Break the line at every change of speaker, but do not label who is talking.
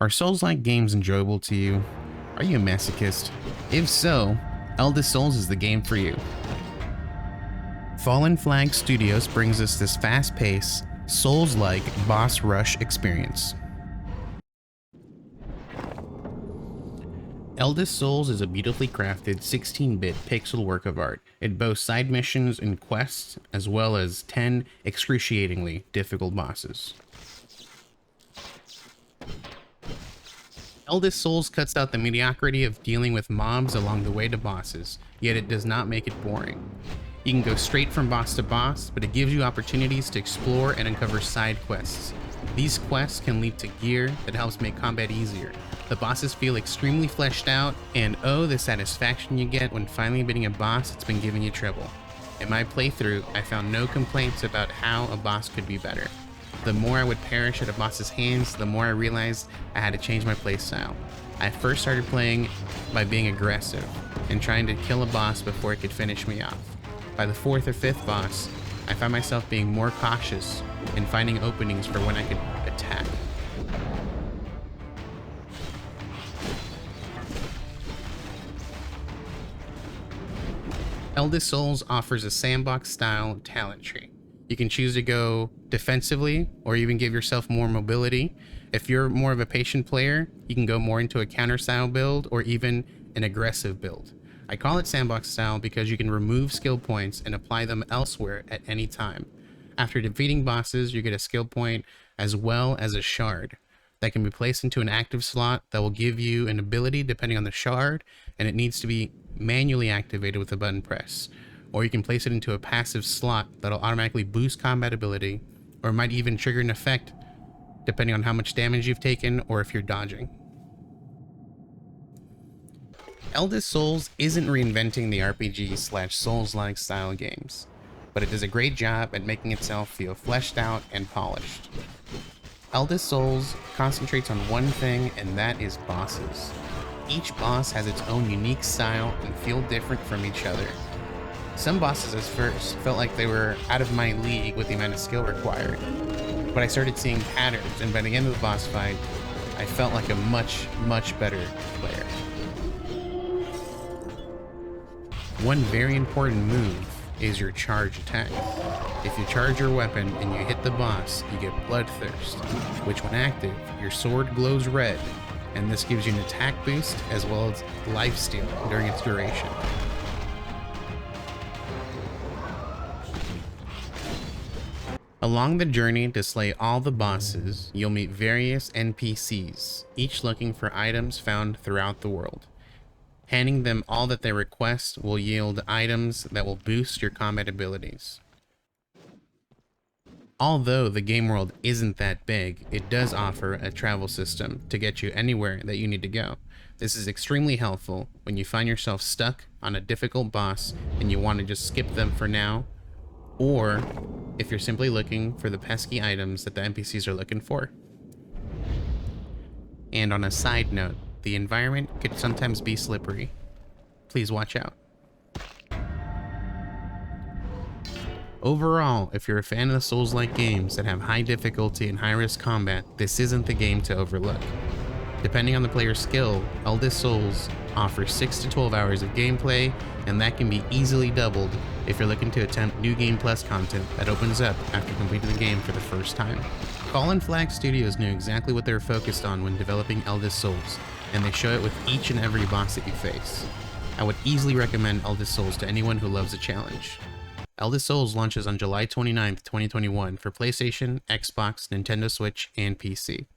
Are Souls-like games enjoyable to you? Are you a masochist? If so, Eldest Souls is the game for you. Fallen Flag Studios brings us this fast-paced, Souls-like boss rush experience. Eldest Souls is a beautifully crafted 16-bit pixel work of art. It boasts side missions and quests, as well as 10 excruciatingly difficult bosses. Eldest Souls cuts out the mediocrity of dealing with mobs along the way to bosses, yet it does not make it boring. You can go straight from boss to boss, but it gives you opportunities to explore and uncover side quests. These quests can lead to gear that helps make combat easier. The bosses feel extremely fleshed out, and oh, the satisfaction you get when finally beating a boss that's been giving you trouble. In my playthrough, I found no complaints about how a boss could be better. The more I would perish at a boss's hands, the more I realized I had to change my playstyle. I first started playing by being aggressive and trying to kill a boss before it could finish me off. By the 4th or 5th boss, I found myself being more cautious and finding openings for when I could attack. Eldest Souls offers a sandbox-style talent tree. You can choose to go defensively or even give yourself more mobility. If you're more of a patient player, you can go more into a counter-style build or even an aggressive build. I call it sandbox style because you can remove skill points and apply them elsewhere at any time. After defeating bosses, you get a skill point as well as a shard that can be placed into an active slot that will give you an ability depending on the shard, and it needs to be manually activated with a button press. Or you can place it into a passive slot that'll automatically boost combat ability, or might even trigger an effect depending on how much damage you've taken or if you're dodging. Eldest Souls isn't reinventing the RPG/Souls-like style games, but it does a great job at making itself feel fleshed out and polished. Eldest Souls concentrates on one thing, and that is bosses. Each boss has its own unique style and feel different from each other. Some bosses at first felt like they were out of my league with the amount of skill required, but I started seeing patterns, and by the end of the boss fight, I felt like a much better player. One very important move is your charge attack. If you charge your weapon and you hit the boss, you get Bloodthirst, which when active, your sword glows red, and this gives you an attack boost as well as lifesteal during its duration. Along the journey to slay all the bosses, you'll meet various NPCs, each looking for items found throughout the world. Handing them all that they request will yield items that will boost your combat abilities. Although the game world isn't that big, it does offer a travel system to get you anywhere that you need to go. This is extremely helpful when you find yourself stuck on a difficult boss and you want to just skip them for now, or if you're simply looking for the pesky items that the NPCs are looking for. And on a side note, the environment could sometimes be slippery. Please watch out. Overall, if you're a fan of the Souls-like games that have high difficulty and high-risk combat, this isn't the game to overlook. Depending on the player's skill, Eldest Souls offers 6 to 12 hours of gameplay, and that can be easily doubled if you're looking to attempt New Game Plus content that opens up after completing the game for the first time. Fallen Flag Studios knew exactly what they were focused on when developing Eldest Souls, and they show it with each and every boss that you face. I would easily recommend Eldest Souls to anyone who loves a challenge. Eldest Souls launches on July 29th, 2021 for PlayStation, Xbox, Nintendo Switch, and PC.